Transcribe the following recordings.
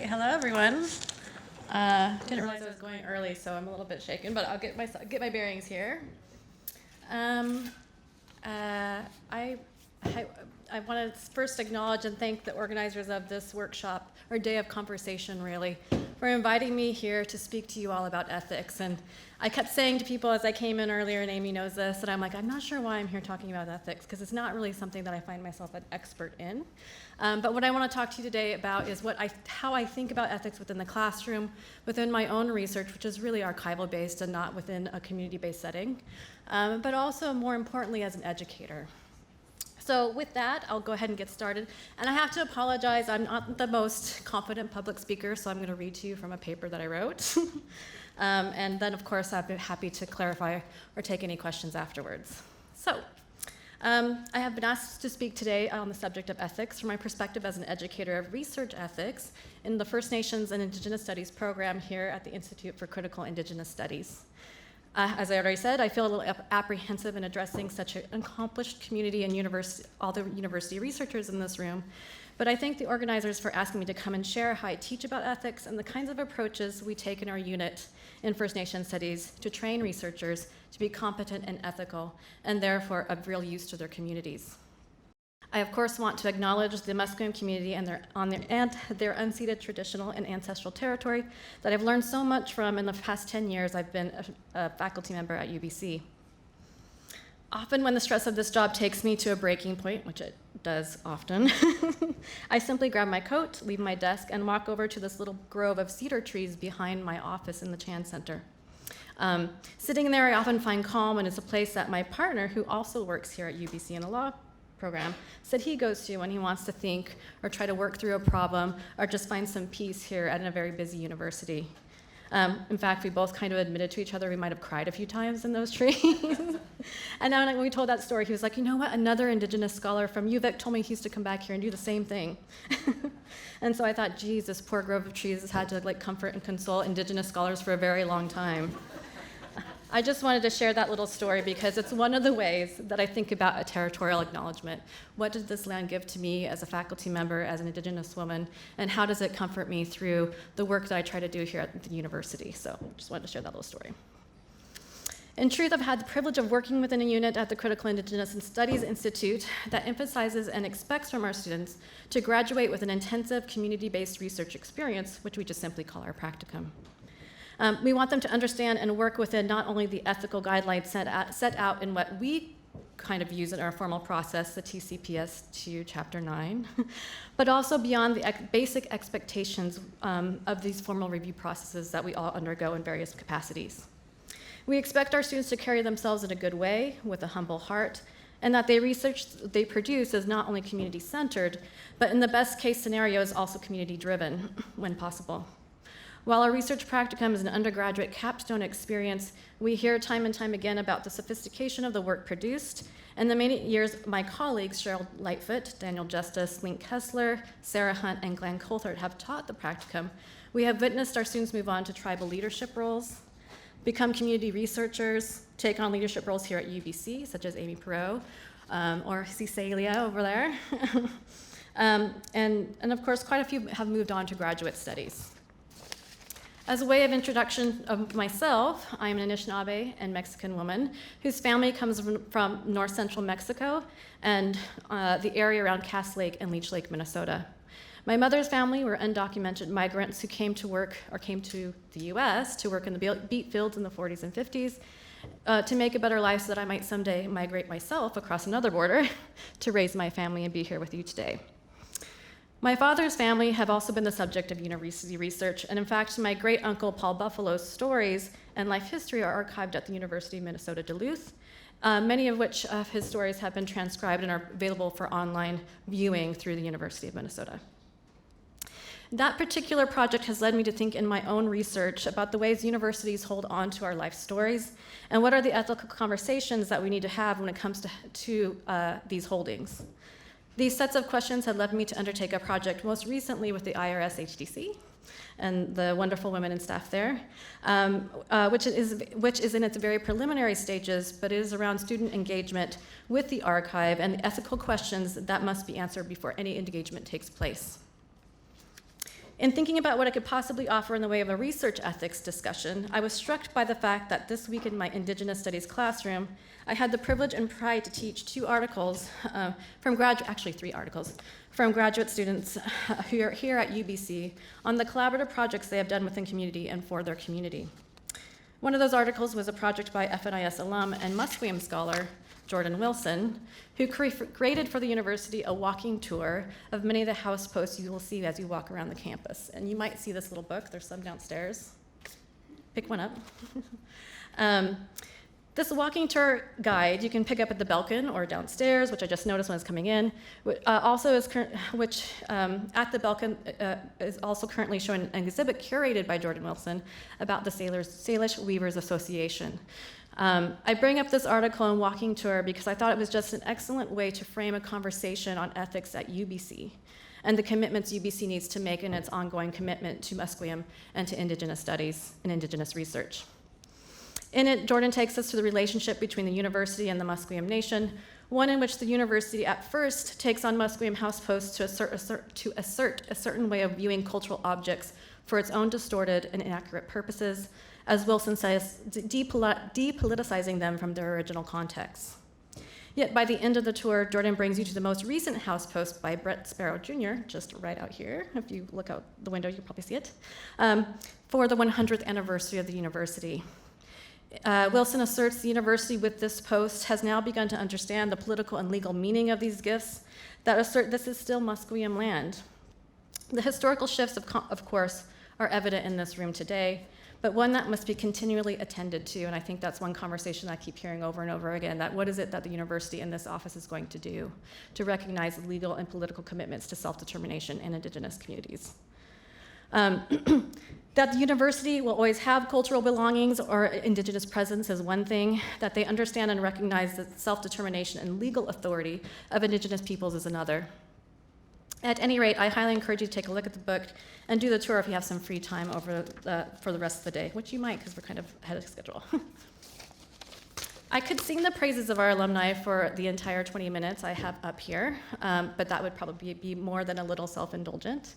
Hello, everyone. Didn't realize I was going early, so I'm a little bit shaken, but I'll get my bearings here. I want to first acknowledge and thank the organizers of this workshop, or day of conversation, really, for inviting me here to speak to you all about ethics. And I kept saying to people as I came in earlier, and Amy knows this, that I'm like, I'm not sure why I'm here talking about ethics, because it's not really something that I find myself an expert in. But what I want to talk to you today about is how I think about ethics within the classroom, within my own research, which is really archival-based and not within a community-based setting, but also, more importantly, as an educator. So with that, I'll go ahead and get started. And I have to apologize, I'm not the most confident public speaker, so I'm going to read to you from a paper that I wrote. And then, of course, I'd be happy to clarify or take any questions afterwards. So I have been asked to speak today on the subject of ethics from my perspective as an educator of research ethics in the First Nations and Indigenous Studies program here at the Institute for Critical Indigenous Studies. As I already said, I feel a little apprehensive in addressing such an accomplished community and all the university researchers in this room, but I thank the organizers for asking me to come and share how I teach about ethics and the kinds of approaches we take in our unit in First Nation Studies to train researchers to be competent and ethical, and therefore of real use to their communities. I, of course, want to acknowledge the Musqueam community and their unceded traditional and ancestral territory that I've learned so much from in the past 10 years I've been a faculty member at UBC. Often when the stress of this job takes me to a breaking point, which it does often, I simply grab my coat, leave my desk, and walk over to this little grove of cedar trees behind my office in the Chan Center. Sitting there, I often find calm, and it's a place that my partner, who also works here at UBC in the law program, said he goes to when he wants to think or try to work through a problem or just find some peace here at a very busy university. In fact, we both kind of admitted to each other we might have cried a few times in those trees. And then when we told that story, he was like, you know what, another Indigenous scholar from UVic told me he used to come back here and do the same thing. And so I thought, geez, this poor grove of trees has had to comfort and console Indigenous scholars for a very long time. I just wanted to share that little story because it's one of the ways that I think about a territorial acknowledgement. What does this land give to me as a faculty member, as an Indigenous woman, and how does it comfort me through the work that I try to do here at the university? So just wanted to share that little story. In truth, I've had the privilege of working within a unit at the Critical Indigenous Studies Institute that emphasizes and expects from our students to graduate with an intensive community-based research experience, which we just simply call our practicum. We want them to understand and work within not only the ethical guidelines set out in what we kind of use in our formal process, the TCPS 2 Chapter 9, but also beyond the basic expectations of these formal review processes that we all undergo in various capacities. We expect our students to carry themselves in a good way, with a humble heart, and that the research they produce is not only community-centered, but in the best case scenario is also community-driven when possible. While our research practicum is an undergraduate capstone experience, we hear time and time again about the sophistication of the work produced, and the many years my colleagues, Cheryl Lightfoot, Daniel Justice, Link Kessler, Sarah Hunt, and Glenn Coulthard have taught the practicum, we have witnessed our students move on to tribal leadership roles, become community researchers, take on leadership roles here at UBC, such as Amy Perot, or Cecilia over there. And of course, quite a few have moved on to graduate studies. As a way of introduction of myself, I am an Anishinaabe and Mexican woman whose family comes from north central Mexico and the area around Cass Lake and Leech Lake, Minnesota. My mother's family were undocumented migrants who came to the US to work in the beet fields in the 40s and 50s to make a better life so that I might someday migrate myself across another border to raise my family and be here with you today. My father's family have also been the subject of university research, and in fact, my great-uncle Paul Buffalo's stories and life history are archived at the University of Minnesota Duluth, many of which of his stories have been transcribed and are available for online viewing through the University of Minnesota. That particular project has led me to think in my own research about the ways universities hold on to our life stories, and what are the ethical conversations that we need to have when it comes to these holdings. These sets of questions had led me to undertake a project most recently with the IRS HDC and the wonderful women and staff there, which is in its very preliminary stages, but it is around student engagement with the archive and the ethical questions that must be answered before any engagement takes place. In thinking about what I could possibly offer in the way of a research ethics discussion, I was struck by the fact that this week in my Indigenous Studies classroom, I had the privilege and pride to teach 3 articles from graduate students who are here at UBC on the collaborative projects they have done within community and for their community. One of those articles was a project by FNIS alum and Musqueam scholar, Jordan Wilson, who created for the university a walking tour of many of the house posts you will see as you walk around the campus. And you might see this little book. There's some downstairs. Pick one up. This walking tour guide you can pick up at the Belkin or downstairs, which I just noticed when I was coming in. At the Belkin is also currently showing an exhibit curated by Jordan Wilson about the Salish Weavers Association. I bring up this article and walking tour because I thought it was just an excellent way to frame a conversation on ethics at UBC and the commitments UBC needs to make in its ongoing commitment to Musqueam and to Indigenous studies and Indigenous research. In it, Jordan takes us to the relationship between the university and the Musqueam Nation, one in which the university at first takes on Musqueam house posts to assert a certain way of viewing cultural objects for its own distorted and inaccurate purposes, as Wilson says, depoliticizing them from their original context. Yet by the end of the tour, Jordan brings you to the most recent house post by Brett Sparrow Jr., just right out here. If you look out the window, you'll probably see it, for the 100th anniversary of the university. Wilson asserts the university with this post has now begun to understand the political and legal meaning of these gifts that assert this is still Musqueam land. The historical shifts, of course, are evident in this room today, but one that must be continually attended to, and I think that's one conversation I keep hearing over and over again, that what is it that the university and this office is going to do to recognize legal and political commitments to self-determination in Indigenous communities. That the university will always have cultural belongings or Indigenous presence is one thing. That they understand and recognize the self-determination and legal authority of Indigenous peoples is another. At any rate, I highly encourage you to take a look at the book and do the tour if you have some free time for the rest of the day, which you might because we're kind of ahead of schedule. I could sing the praises of our alumni for the entire 20 minutes I have up here, but that would probably be more than a little self-indulgent.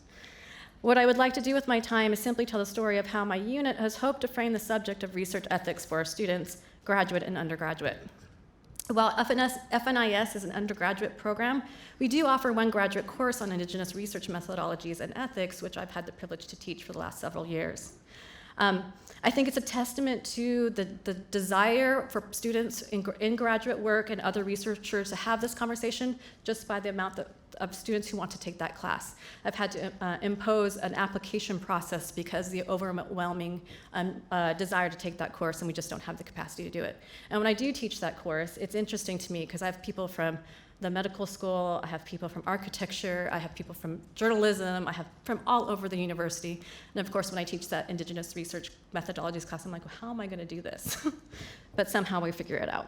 What I would like to do with my time is simply tell the story of how my unit has hoped to frame the subject of research ethics for our students, graduate and undergraduate. While FNIS is an undergraduate program, we do offer one graduate course on Indigenous research methodologies and ethics, which I've had the privilege to teach for the last several years. I think it's a testament to the desire for students in graduate work and other researchers to have this conversation just by the amount of students who want to take that class. I've had to impose an application process because the overwhelming desire to take that course, and we just don't have the capacity to do it. And when I do teach that course, it's interesting to me because I have people from the medical school, I have people from architecture, I have people from journalism, I have from all over the university. And of course, when I teach that Indigenous research methodologies class, I'm like, well, how am I going to do this? But somehow we figure it out.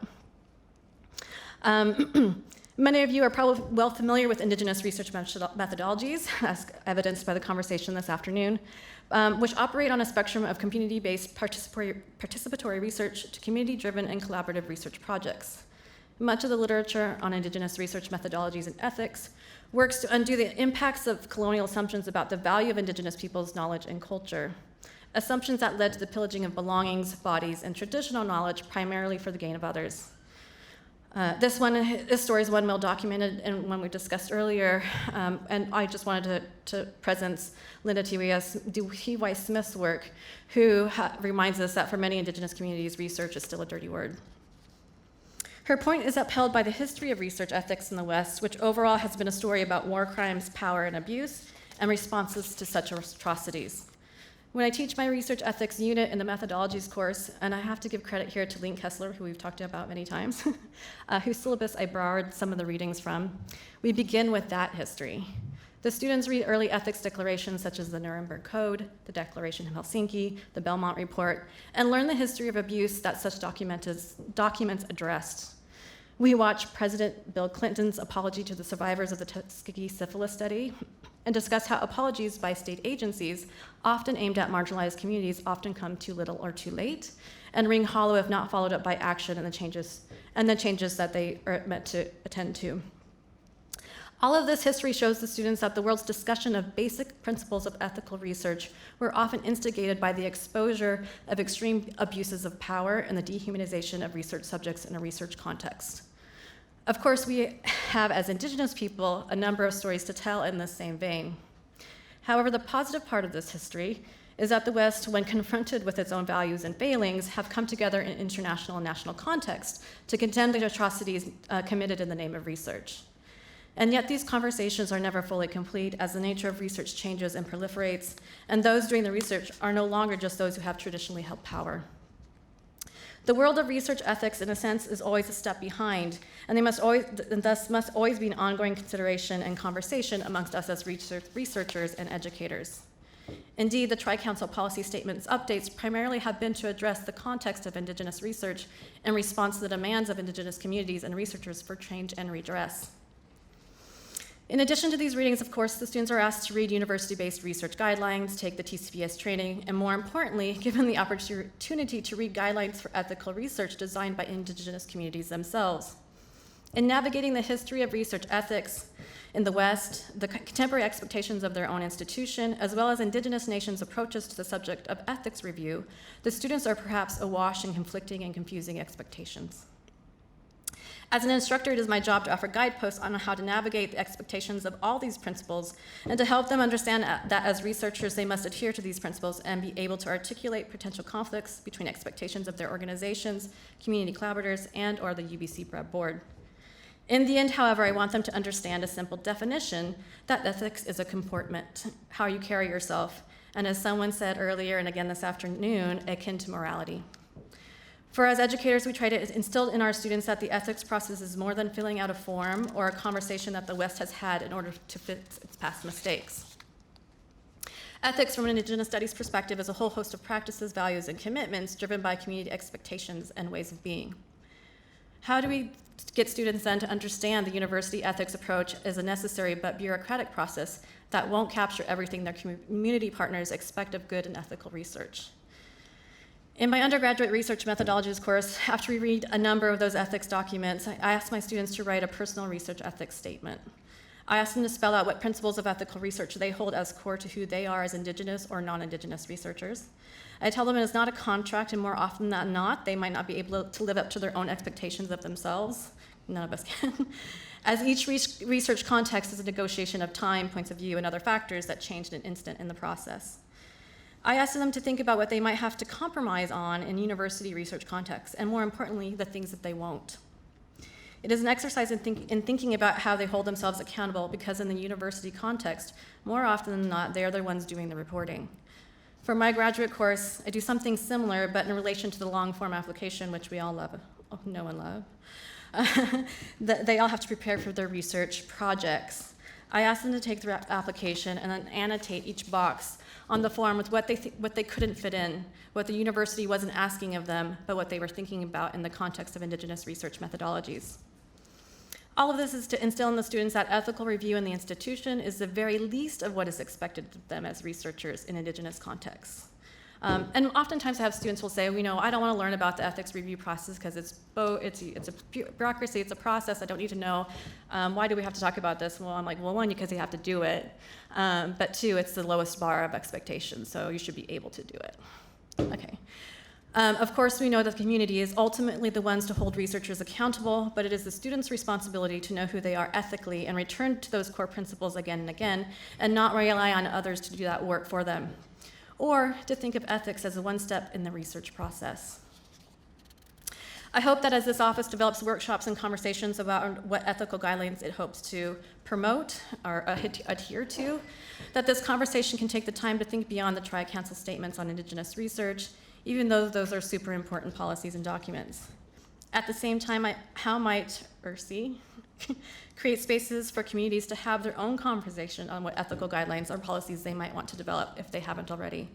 Many of you are probably well familiar with Indigenous research methodologies, as evidenced by the conversation this afternoon, which operate on a spectrum of community-based participatory research to community-driven and collaborative research projects. Much of the literature on Indigenous research methodologies and ethics works to undo the impacts of colonial assumptions about the value of Indigenous peoples' knowledge and culture, assumptions that led to the pillaging of belongings, bodies, and traditional knowledge primarily for the gain of others. This story is one well documented and one we discussed earlier, and I just wanted to presence Linda T.Y. Smith's work, who reminds us that for many Indigenous communities, research is still a dirty word. Her point is upheld by the history of research ethics in the West, which overall has been a story about war crimes, power, and abuse, and responses to such atrocities. When I teach my research ethics unit in the methodologies course, and I have to give credit here to Link Kessler, who we've talked about many times, whose syllabus I borrowed some of the readings from, we begin with that history. The students read early ethics declarations such as the Nuremberg Code, the Declaration of Helsinki, the Belmont Report, and learn the history of abuse that such documents addressed. We watch President Bill Clinton's apology to the survivors of the Tuskegee syphilis study and discuss how apologies by state agencies, often aimed at marginalized communities, often come too little or too late and ring hollow if not followed up by action and the changes that they are meant to attend to. All of this history shows the students that the world's discussion of basic principles of ethical research were often instigated by the exposure of extreme abuses of power and the dehumanization of research subjects in a research context. Of course, we have, as Indigenous people, a number of stories to tell in this same vein. However, the positive part of this history is that the West, when confronted with its own values and failings, have come together in international and national context to condemn the atrocities committed in the name of research. And yet these conversations are never fully complete as the nature of research changes and proliferates, and those doing the research are no longer just those who have traditionally held power. The world of research ethics, in a sense, is always a step behind, and thus must always be an ongoing consideration and conversation amongst us as researchers and educators. Indeed, the Tri-Council policy statement's updates primarily have been to address the context of Indigenous research in response to the demands of Indigenous communities and researchers for change and redress. In addition to these readings, of course, the students are asked to read university-based research guidelines, take the TCPS training, and more importantly, given the opportunity to read guidelines for ethical research designed by Indigenous communities themselves. In navigating the history of research ethics in the West, the contemporary expectations of their own institution, as well as Indigenous nations' approaches to the subject of ethics review, the students are perhaps awash in conflicting and confusing expectations. As an instructor, it is my job to offer guideposts on how to navigate the expectations of all these principles and to help them understand that as researchers, they must adhere to these principles and be able to articulate potential conflicts between expectations of their organizations, community collaborators, and/or the UBC board. In the end, however, I want them to understand a simple definition that ethics is a comportment, how you carry yourself, and as someone said earlier and again this afternoon, akin to morality. For as educators, we try to instill in our students that the ethics process is more than filling out a form or a conversation that the West has had in order to fix its past mistakes. Ethics from an Indigenous studies perspective is a whole host of practices, values, and commitments driven by community expectations and ways of being. How do we get students then to understand the university ethics approach as a necessary but bureaucratic process that won't capture everything their community partners expect of good and ethical research? In my undergraduate research methodologies course, after we read a number of those ethics documents, I asked my students to write a personal research ethics statement. I asked them to spell out what principles of ethical research they hold as core to who they are as Indigenous or non-Indigenous researchers. I tell them it is not a contract, and more often than not, they might not be able to live up to their own expectations of themselves. None of us can. As each research context is a negotiation of time, points of view, and other factors that change in an instant in the process. I asked them to think about what they might have to compromise on in university research contexts, and more importantly, the things that they won't. It is an exercise in thinking about how they hold themselves accountable, because in the university context, more often than not, they are the ones doing the reporting. For my graduate course, I do something similar, but in relation to the long-form application, which we all love, know and love. They all have to prepare for their research projects. I asked them to take their application and then annotate each box on the form with what they couldn't fit in, what the university wasn't asking of them, but what they were thinking about in the context of Indigenous research methodologies. All of this is to instill in the students that ethical review in the institution is the very least of what is expected of them as researchers in Indigenous contexts. And oftentimes I have students will say, I don't want to learn about the ethics review process because it's a bureaucracy, it's a process, I don't need to know. Why do we have to talk about this? Well, I'm like, well, one, because you have to do it. But two, it's the lowest bar of expectation, so you should be able to do it. Okay. Of course, we know that the community is ultimately the ones to hold researchers accountable, but it is the students' responsibility to know who they are ethically and return to those core principles again and again, and not rely on others to do that work for them, or to think of ethics as a one step in the research process. I hope that as this office develops workshops and conversations about what ethical guidelines it hopes to promote or adhere to, that this conversation can take the time to think beyond the Tri-Council statements on Indigenous research, even though those are super important policies and documents. At the same time, how might IRC create spaces for communities to have their own conversation on what ethical guidelines or policies they might want to develop if they haven't already?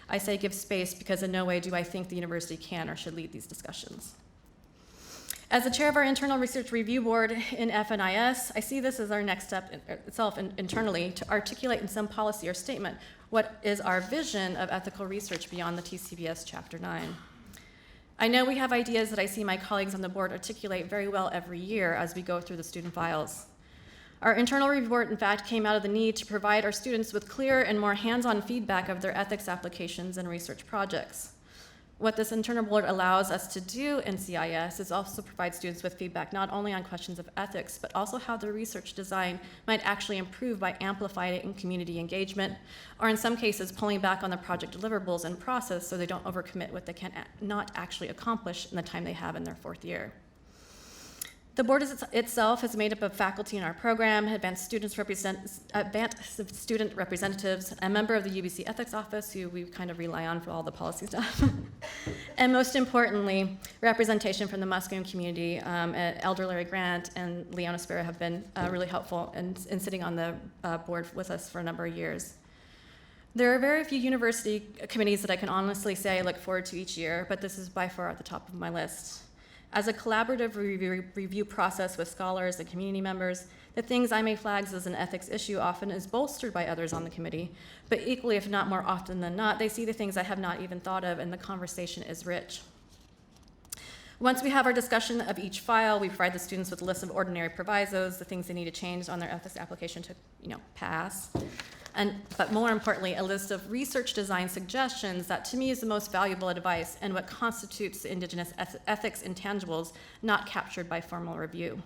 I say give space because in no way do I think the university can or should lead these discussions. As the chair of our internal research review board in FNIS, I see this as our next step itself internally to articulate in some policy or statement what is our vision of ethical research beyond the TCPS Chapter 9. I know we have ideas that I see my colleagues on the board articulate very well every year as we go through the student files. Our internal report, in fact, came out of the need to provide our students with clearer and more hands-on feedback of their ethics applications and research projects. What this internal board allows us to do in CIS is also provide students with feedback not only on questions of ethics, but also how their research design might actually improve by amplifying community engagement, or in some cases, pulling back on the project deliverables and process so they don't overcommit what they cannot actually accomplish in the time they have in their 4th year. The board itself is made up of faculty in our program, advanced student representatives, a member of the UBC Ethics Office, who we kind of rely on for all the policy stuff, and most importantly, representation from the Musqueam community. Elder Larry Grant and Leona Spera have been really helpful in sitting on the board with us for a number of years. There are very few university committees that I can honestly say I look forward to each year, but this is by far at the top of my list. As a collaborative review process with scholars and community members, the things I may flag as an ethics issue often is bolstered by others on the committee, but equally, if not more often than not, they see the things I have not even thought of, and the conversation is rich. Once we have our discussion of each file, we provide the students with a list of ordinary provisos, the things they need to change on their ethics application to, pass. But more importantly, a list of research design suggestions that to me is the most valuable advice and what constitutes the Indigenous ethics intangibles not captured by formal review.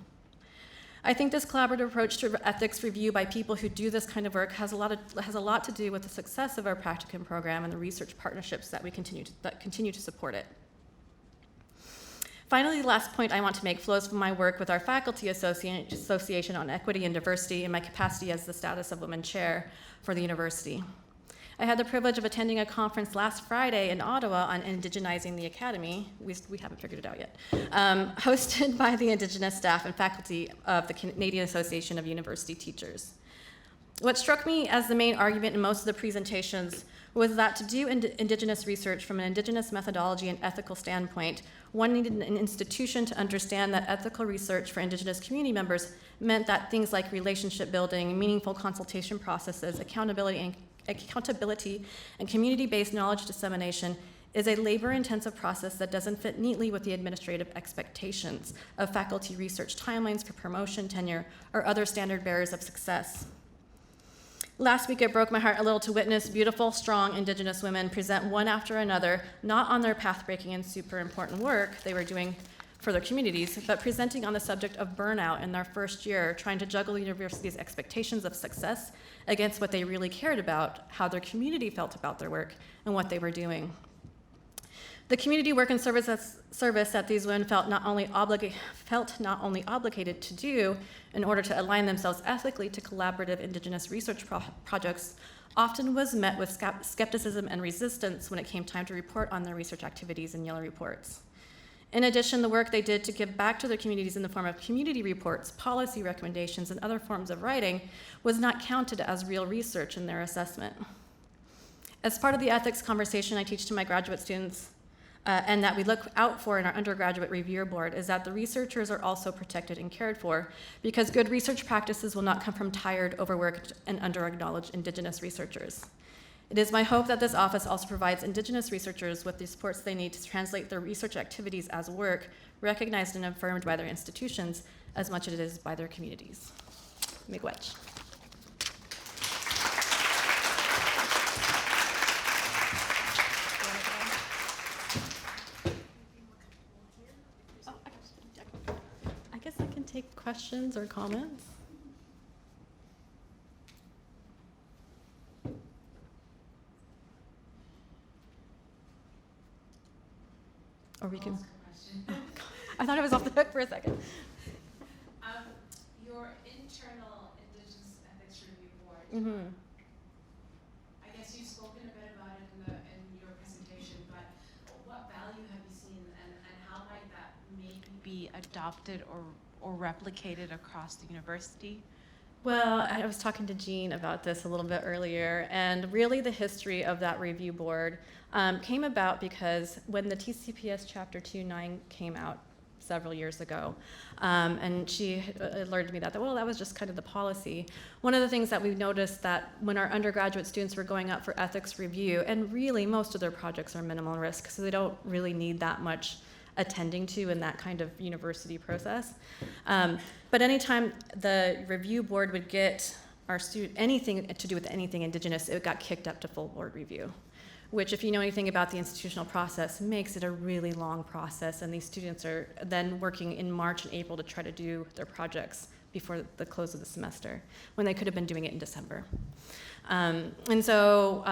I think this collaborative approach to ethics review by people who do this kind of work has a lot to do with the success of our practicum program and the research partnerships that continue to support it. Finally, the last point I want to make flows from my work with our Faculty Association on Equity and Diversity in my capacity as the Status of Women Chair for the university. I had the privilege of attending a conference last Friday in Ottawa on indigenizing the academy. We haven't figured it out yet. Hosted by the Indigenous staff and faculty of the Canadian Association of University Teachers. What struck me as the main argument in most of the presentations was that to do Indigenous research from an Indigenous methodology and ethical standpoint, one needed an institution to understand that ethical research for Indigenous community members meant that things like relationship building, meaningful consultation processes, accountability, and community-based knowledge dissemination is a labor-intensive process that doesn't fit neatly with the administrative expectations of faculty research timelines for promotion, tenure, or other standard bearers of success. Last week, it broke my heart a little to witness beautiful, strong Indigenous women present one after another, not on their path-breaking and super important work they were doing for their communities, but presenting on the subject of burnout in their first year, trying to juggle the university's expectations of success against what they really cared about, how their community felt about their work, and what they were doing. The community work and service that these women felt not only obligated to do in order to align themselves ethically to collaborative Indigenous research projects often was met with skepticism and resistance when it came time to report on their research activities in yellow reports. In addition, the work they did to give back to their communities in the form of community reports, policy recommendations, and other forms of writing was not counted as real research in their assessment. As part of the ethics conversation I teach to my graduate students, and that we look out for in our undergraduate review board, is that the researchers are also protected and cared for, because good research practices will not come from tired, overworked, and under-acknowledged Indigenous researchers. It is my hope that this office also provides Indigenous researchers with the supports they need to translate their research activities as work, recognized and affirmed by their institutions as much as it is by their communities. Miigwech. I guess I can take questions or comments. Or we can. Oh, I thought I was off the hook for a second. Your internal Indigenous Ethics Review Board. Mm-hmm. I guess you've spoken a bit about it in your presentation, but what value have you seen, and how might that maybe be adopted or replicated across the university? Well, I was talking to Jean about this a little bit earlier, and really the history of that review board came about because when the TCPS Chapter 2.9 came out several years ago, and she alerted me that that was just kind of the policy. One of the things that we noticed that when our undergraduate students were going up for ethics review, and really most of their projects are minimal risk, so they don't really need that much attending to in that kind of university process. But anytime the review board would get our student anything to do with anything Indigenous, it got kicked up to full board review, which, if you know anything about the institutional process, makes it a really long process, and these students are then working in March and April to try to do their projects before the close of the semester, when they could have been doing it in December. And so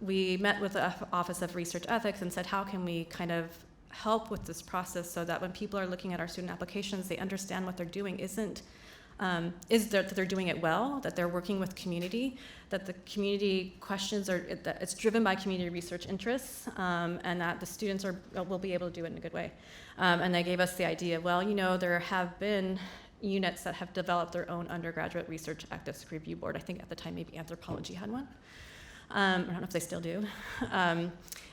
we met with the Office of Research Ethics and said, how can we kind of help with this process so that when people are looking at our student applications, they understand what they're doing that they're doing it well, that they're working with community, that the community questions that it's driven by community research interests, and that the students will be able to do it in a good way. And they gave us the idea, well, there have been units that have developed their own undergraduate research ethics review board. I think at the time maybe anthropology had one. I don't know if they still do.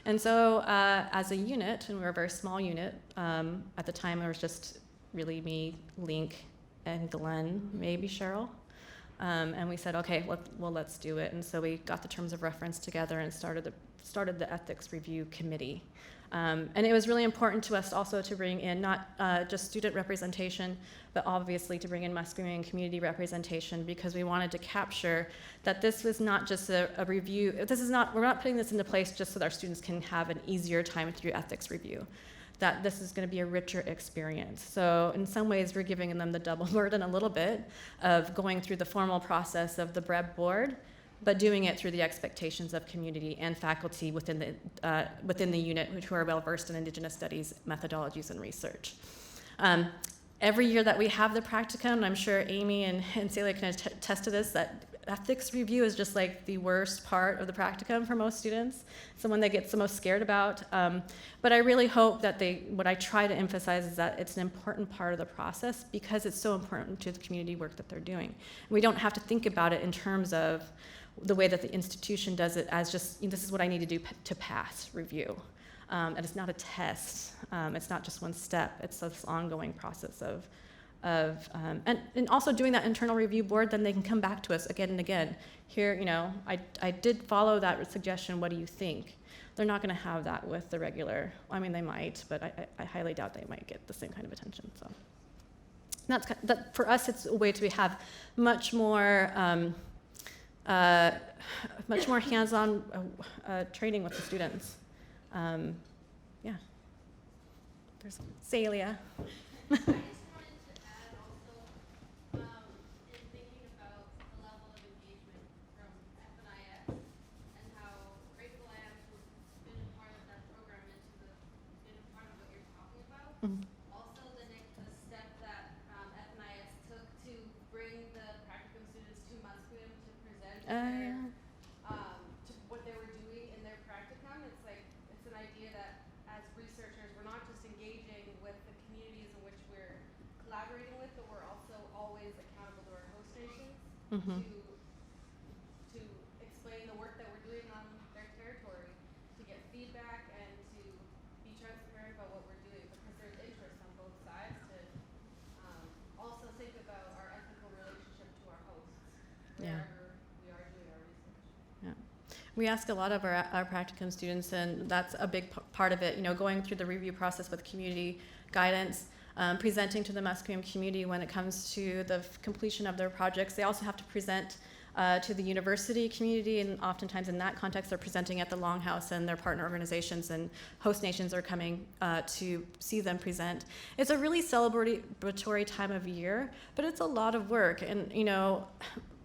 And so as a unit, and we were a very small unit, at the time it was just really me, Link, and Glenn, maybe Cheryl. And we said, okay, let's do it. And so we got the terms of reference together and started the ethics review committee. And it was really important to us also to bring in not just student representation, but obviously to bring in Musqueam community representation, because we wanted to capture that this was not just a review. We're not putting this into place just so that our students can have an easier time through ethics review, that this is going to be a richer experience. So in some ways, we're giving them the double burden a little bit of going through the formal process of the BREB board, but doing it through the expectations of community and faculty within the unit who are well-versed in Indigenous studies, methodologies, and research. Every year that we have the practicum, and I'm sure Amy and Celia can attest to this, that ethics review is just like the worst part of the practicum for most students. It's the one they get the most scared about. But I really hope that what I try to emphasize is that it's an important part of the process because it's so important to the community work that they're doing. We don't have to think about it in terms of the way that the institution does it as just, this is what I need to do to pass review. And it's not a test. It's not just one step. It's this ongoing process and also doing that internal review board, then they can come back to us again and again. Here, I did follow that suggestion. What do you think? They're not going to have that with the regular. I mean, they might, but I highly doubt they might get the same kind of attention. So that for us, it's a way to have much more hands-on training with the students. Yeah. There's Celia. I just wanted to add also, in thinking about the level of engagement from FNIS and how grateful I am to have been a part of that program and been a part of what you're talking about. Mm-hmm. Also, the step that FNIS took to bring the practicum students to Musqueam to present to what they were doing in their practicum. It's an idea that as researchers, we're not just engaging with the communities in which we're collaborating with, but we're also always accountable to our host nations to explain the work that we're doing on their territory, to get feedback and to be transparent about what we're doing, because there's interest on both sides to also think about our ethical relationship to our hosts wherever we are doing our research. Yeah. We ask a lot of our practicum students, and that's a big part of it, going through the review process with community guidance, presenting to the Musqueam community when it comes to the completion of their projects. They also have to present to the university community, and oftentimes in that context, they're presenting at the Longhouse, and their partner organizations and host nations are coming to see them present. It's a really celebratory time of year, but it's a lot of work. And,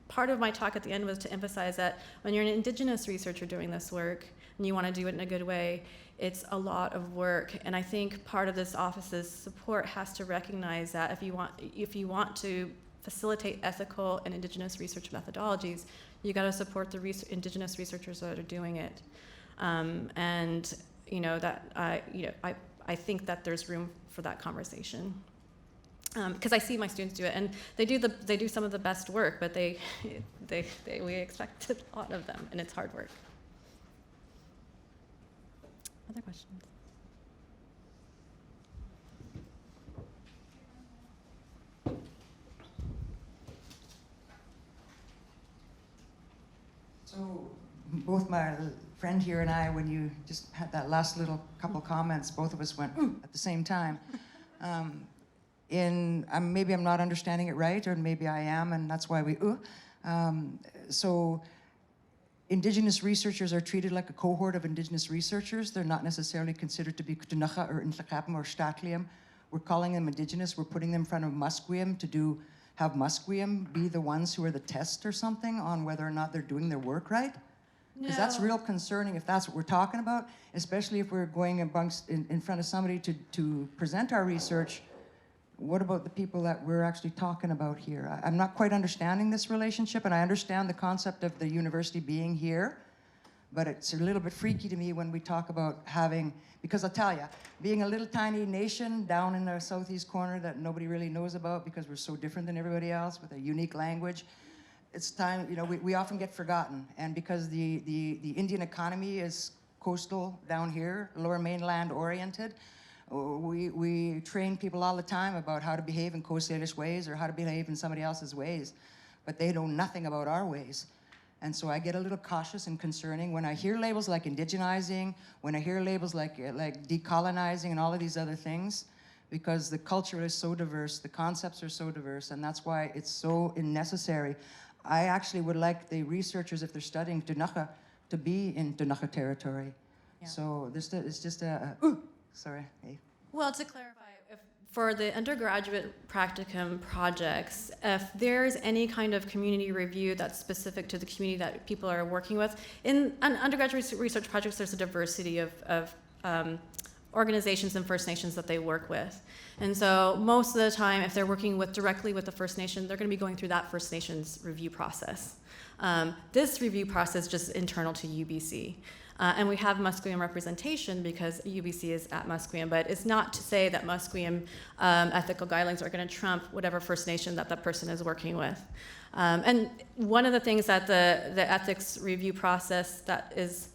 part of my talk at the end was to emphasize that when you're an Indigenous researcher doing this work and you want to do it in a good way, it's a lot of work. And I think part of this office's support has to recognize that if you want to facilitate ethical and Indigenous research methodologies, you got to support the Indigenous researchers that are doing it. And I think that there's room for that conversation. Because I see my students do it, and they do some of the best work, but we expect a lot of them, and it's hard work. Other questions? So both my friend here and I, when you just had that last little couple comments, both of us went, ooh, at the same time. Maybe I'm not understanding it right, or maybe I am, and that's why we, ooh. So Indigenous researchers are treated like a cohort of Indigenous researchers. They're not necessarily considered to be Ktunacha or Intlakapan or Statlium. We're calling them Indigenous. We're putting them in front of Musqueam to have Musqueam be the ones who are the test or something on whether or not they're doing their work right. Because that's real concerning if that's what we're talking about, especially if we're going in front of somebody to present our research. What about the people that we're actually talking about here? I'm not quite understanding this relationship, and I understand the concept of the university being here, but it's a little bit freaky to me when we talk about having, because I'll tell you, being a little tiny nation down in the southeast corner that nobody really knows about because we're so different than everybody else with a unique language, it's time, you know, we often get forgotten. And because the Indian economy is coastal down here, lower mainland oriented, we train people all the time about how to behave in Coast Salish ways or how to behave in somebody else's ways, but they know nothing about our ways. And so I get a little cautious and concerning when I hear labels like indigenizing, when I hear labels like decolonizing and all of these other things, because the culture is so diverse, the concepts are so diverse, and that's why it's so necessary. I actually would like the researchers, if they're studying Ktunaxa, to be in Ktunaxa territory. Yeah. So it's just sorry. Hey. Well, to clarify, for the undergraduate practicum projects, if there's any kind of community review that's specific to the community that people are working with, in undergraduate research projects, there's a diversity of organizations and First Nations that they work with. And so most of the time, if they're working directly with the First Nation, they're going to be going through that First Nations review process. This review process is just internal to UBC. And we have Musqueam representation because UBC is at Musqueam, but it's not to say that Musqueam ethical guidelines are going to trump whatever First Nation that person is working with. And one of the things that the ethics review process that is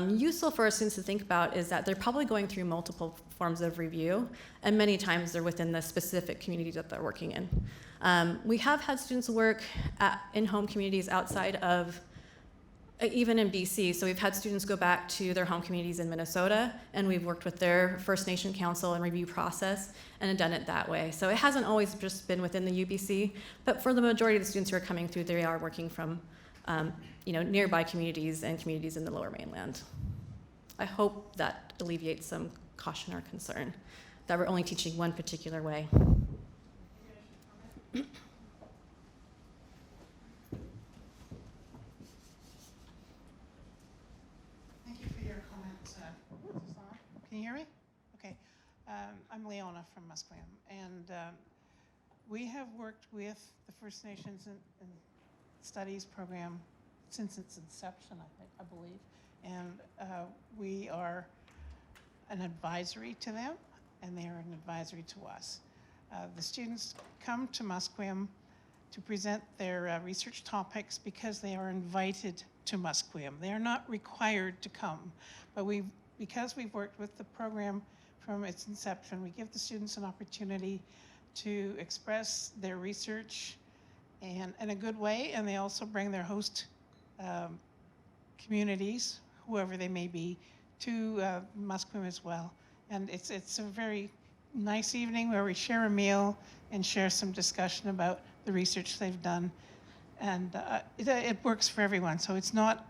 useful for our students to think about is that they're probably going through multiple forms of review, and many times they're within the specific community that they're working in. We have had students work in home communities outside of, even in BC, so we've had students go back to their home communities in Minnesota, and we've worked with their First Nation Council and review process and done it that way. So it hasn't always just been within the UBC, but for the majority of the students who are coming through, they are working from nearby communities and communities in the Lower Mainland. I hope that alleviates some caution or concern that we're only teaching one particular way. Thank you for your comments. Can you hear me? Okay. I'm Leona from Musqueam, and we have worked with the First Nations in Studies program since its inception, I believe, and we are an advisory to them, and they are an advisory to us. The students come to Musqueam to present their research topics because they are invited to Musqueam. They are not required to come, but because we've worked with the program from its inception, we give the students an opportunity to express their research and in a good way, and they also bring their host communities, whoever they may be, to Musqueam as well. And it's a very nice evening where we share a meal and share some discussion about the research they've done. And it works for everyone, so it's not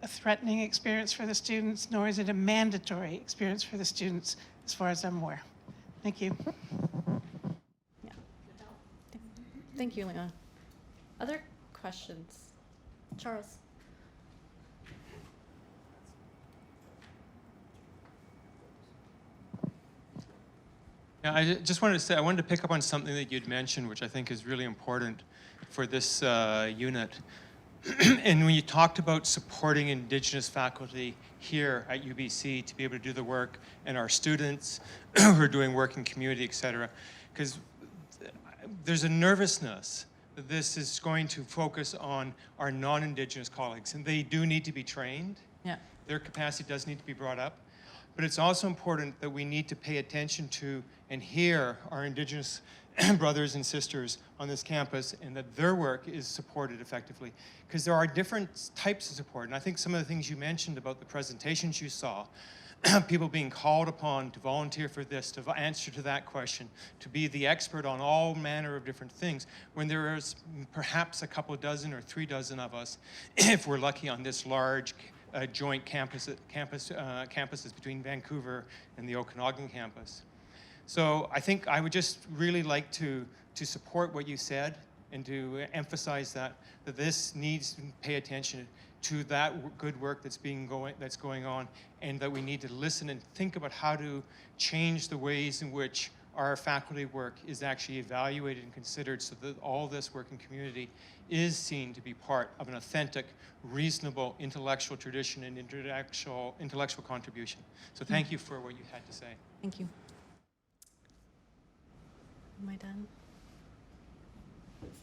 a threatening experience for the students, nor is it a mandatory experience for the students, as far as I'm aware. Thank you. Yeah. Thank you, Leona. Other questions? Charles? Yeah, I just wanted to say, I wanted to pick up on something that you'd mentioned, which I think is really important for this unit. And when you talked about supporting Indigenous faculty here at UBC to be able to do the work, and our students who are doing work in community, et cetera, because there's a nervousness that this is going to focus on our non-Indigenous colleagues, and they do need to be trained. Yeah. Their capacity does need to be brought up. But it's also important that we need to pay attention to and hear our Indigenous brothers and sisters on this campus, and that their work is supported effectively. Because there are different types of support, and I think some of the things you mentioned about the presentations you saw, people being called upon to volunteer for this, to answer to that question, to be the expert on all manner of different things, when there is perhaps a couple dozen or 3 dozen of us, if we're lucky, on this large joint campuses between Vancouver and the Okanagan campus. So I think I would just really like to support what you said and to emphasize that this needs to pay attention to that good work that's going on, and that we need to listen and think about how to change the ways in which our faculty work is actually evaluated and considered, so that all this work in community is seen to be part of an authentic, reasonable intellectual tradition and intellectual contribution. So thank you for what you had to say. Thank you. Am I done? Just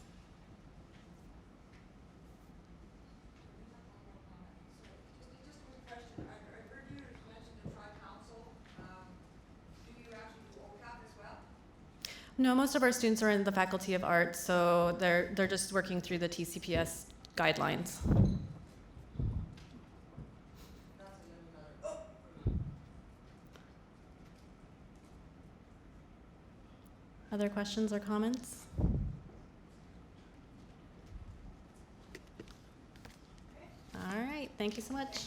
a quick question. I heard you mention the Tri-Council. Do you actually do OCAP as well? No, most of our students are in the Faculty of Arts, so they're just working through the TCPS guidelines. Other questions or comments? All right, thank you so much.